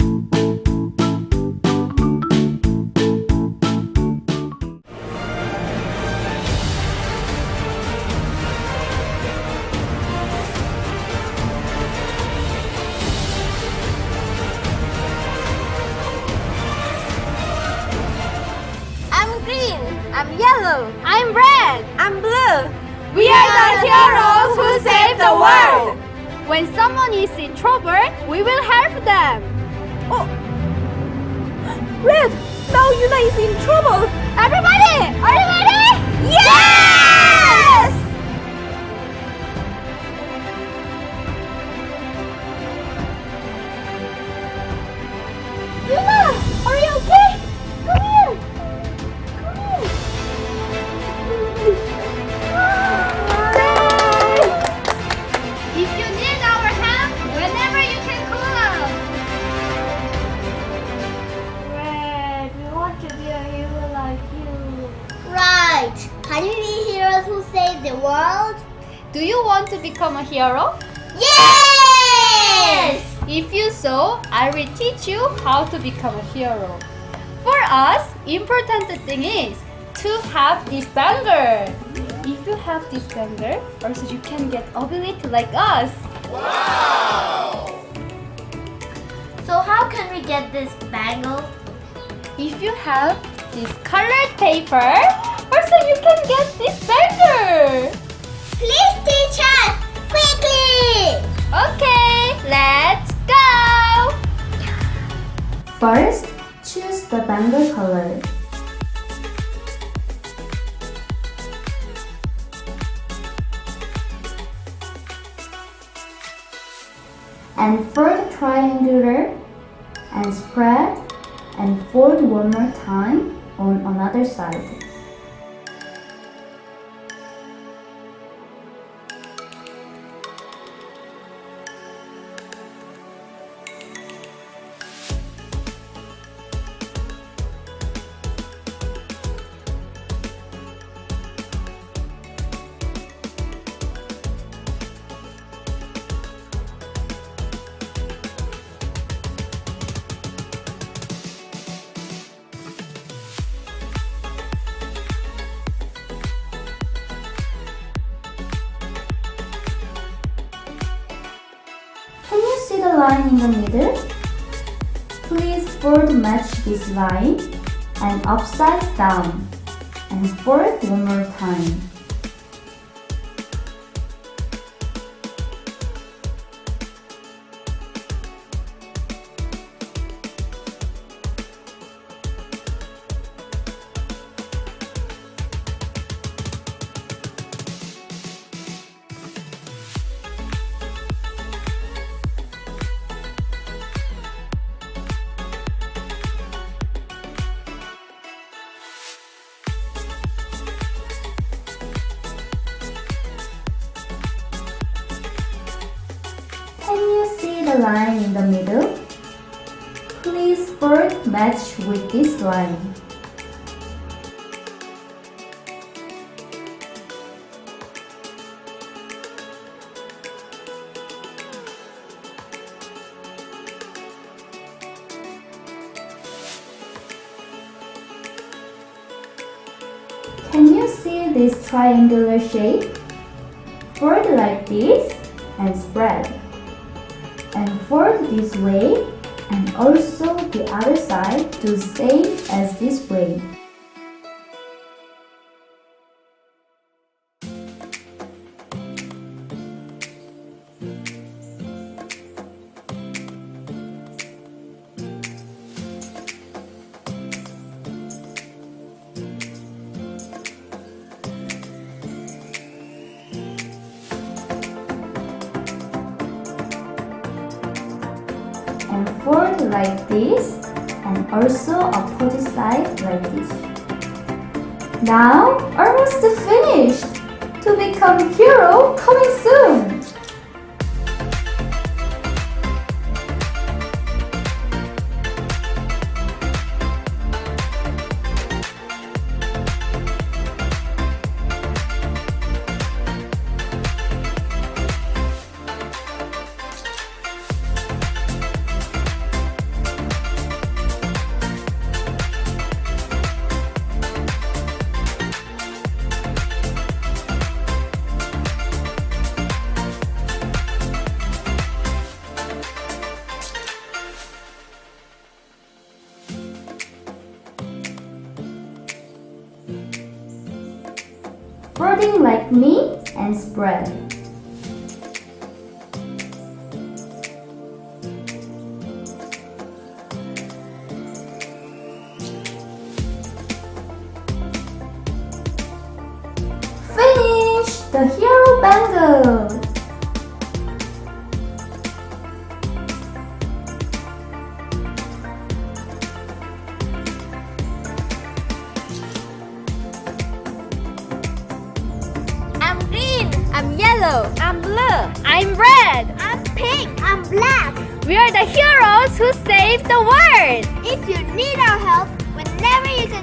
I'm green. I'm yellow. I'm red. I'm blue. We are the heroes who save the world. When someone is in trouble, we will help them. Oh, Red! Now Yuna is in trouble. Everybody, are you ready? Yes! Yuna, are you okay? Come here. Come here. If you need our help, whenever you can call us. Red, we want to be a hero like you. Right. Can we be heroes who save the world? Do you want to become a hero? Yes! If you so, I will teach you how to become a hero. For us, important thing is to have this bangle. If you have this bangle, also you can get ability like us. So how can we get this bangle? If you have this colored paper, also you can get this bangle. Please teach us quickly! Okay, let's go! First, choose the bangle color. And fold triangular and spread and fold one more time on another side. Can you see the line in the middle? Please fold match this line and upside down and fold one more time. Can you see the line in the middle? Please fold match with this line. Can you see this triangular shape? Fold like this and spread. And fold this way and also the other side to same as this way. And fold like this and also opposite side like this. Now almost finished! To become hero coming soon! folding like me and spread. Finish the hero bangle. I'm green. I'm yellow. I'm blue. I'm red. I'm pink. I'm black. We are the heroes who save the world. If you need our help, whenever you can